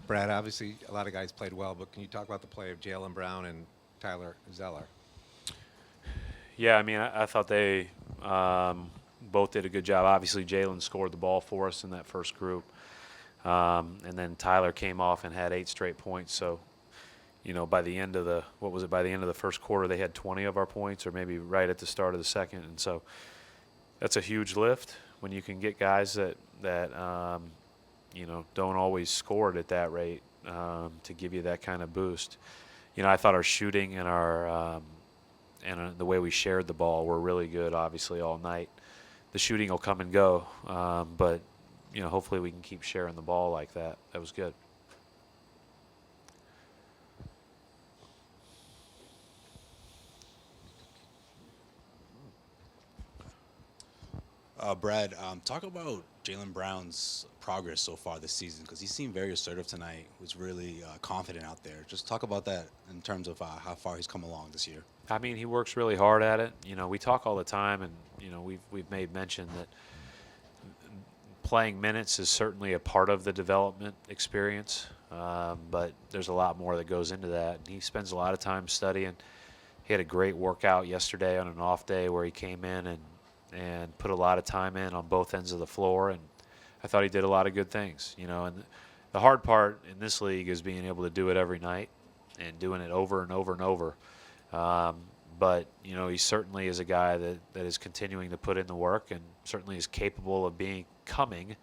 Brad, obviously a lot of guys played well, but can you talk about the play of Jaylen Brown and Tyler Zeller? Yeah, I mean, I thought they both did a good job. Obviously, Jaylen scored the ball for us in that first group, and then Tyler came off and had 8 straight points. So, by the end of the what was it? By the end of the first quarter, they had 20 of our points, or maybe right at the start of the second. And so, that's a huge lift when you can get guys that don't always score it at that rate to give you that kind of boost. I thought our shooting and the way we shared the ball were really good, obviously, all night. The shooting will come and go, but hopefully we can keep sharing the ball like that. That was good. Brad, talk about Jaylen Brown's progress so far this season because he seemed very assertive tonight. Was really confident out there. Just talk about that in terms of how far he's come along this year. I mean, he works really hard at it. We talk all the time, and we've made mention that playing minutes is certainly a part of the development experience, but there's a lot more that goes into that. And he spends a lot of time studying. He had a great workout yesterday on an off day where he came in and put a lot of time in on both ends of the floor, and I thought he did a lot of good things. And the hard part in this league is being able to do it every night and doing it over and over and over. But he certainly is a guy that is continuing to put in the work and certainly is capable of becoming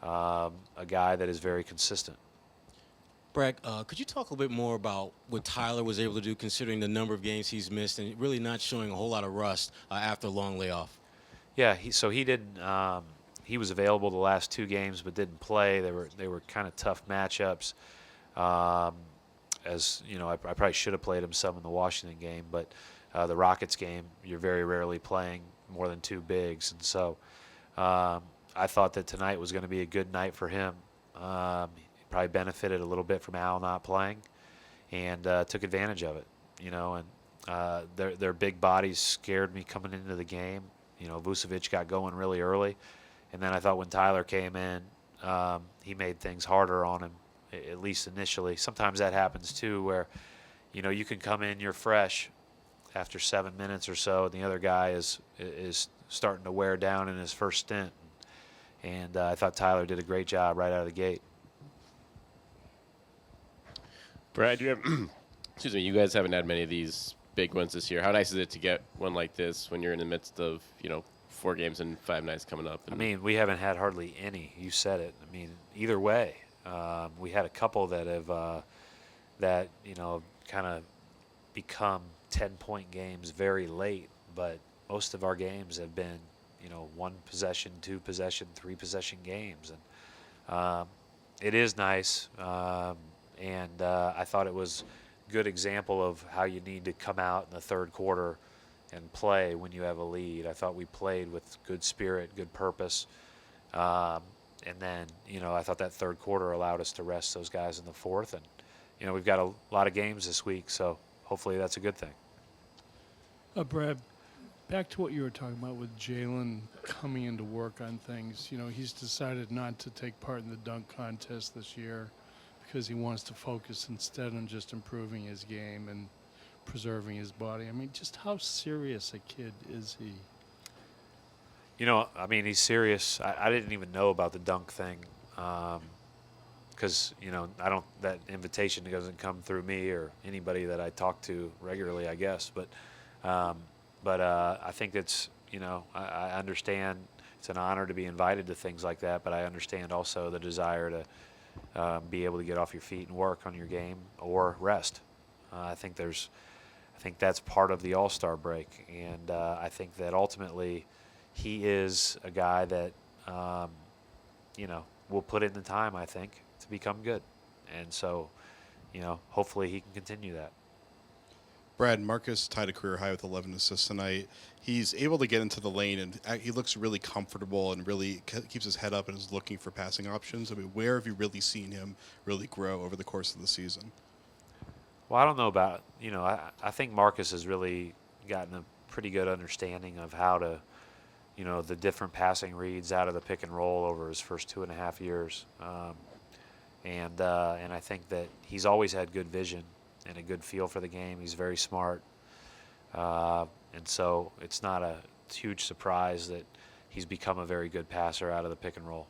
a guy that is very consistent. Brad, could you talk a little bit more about what Tyler was able to do considering the number of games he's missed and really not showing a whole lot of rust after a long layoff? Yeah, he didn't. He was available the last 2 games, but didn't play. They were kind of tough matchups. As you know, I probably should have played him some in the Washington game, but the Rockets game, you're very rarely playing more than 2 bigs, and so I thought that tonight was going to be a good night for him. He probably benefited a little bit from Al not playing, and took advantage of it. And their big bodies scared me coming into the game. Vucevic got going really early, and then I thought when Tyler came in, he made things harder on him, at least initially. Sometimes that happens too, where you can come in, you're fresh after 7 minutes or so, and the other guy is starting to wear down in his first stint. And I thought Tyler did a great job right out of the gate. Brad, excuse me, you guys haven't had many of these big ones this year. How nice is it to get one like this when you're in the midst of 4 games and 5 nights coming up? I mean, we haven't had hardly any. You said it. I mean, either way, we had a couple that have kind of become 10-point games very late, but most of our games have been 1 possession, 2 possession, 3 possession games, and it is nice. And I thought it was a good example of how you need to come out in the third quarter and play when you have a lead. I thought we played with good spirit, good purpose. And then, I thought that third quarter allowed us to rest those guys in the fourth. And, we've got a lot of games this week, so hopefully that's a good thing. Brad, back to what you were talking about with Jaylen coming into work on things. He's decided not to take part in the dunk contest this year because he wants to focus instead on just improving his game and preserving his body. I mean, just how serious a kid is he? He's serious. I didn't even know about the dunk thing because, that invitation doesn't come through me or anybody that I talk to regularly, I guess. But I think it's, I understand it's an honor to be invited to things like that, but I understand also the desire to be able to get off your feet and work on your game or rest. I think that's part of the All-Star break, and I think that ultimately he is a guy that will put in the time, I think, to become good, and so hopefully he can continue that. Brad, Marcus tied a career high with 11 assists tonight. He's able to get into the lane, and he looks really comfortable and really keeps his head up and is looking for passing options. I mean, where have you really seen him really grow over the course of the season? Well, I don't know about, I think Marcus has really gotten a pretty good understanding of how to, the different passing reads out of the pick and roll over his first 2.5 years. and I think that he's always had good vision and a good feel for the game. He's very smart, and so it's not a huge surprise that he's become a very good passer out of the pick and roll.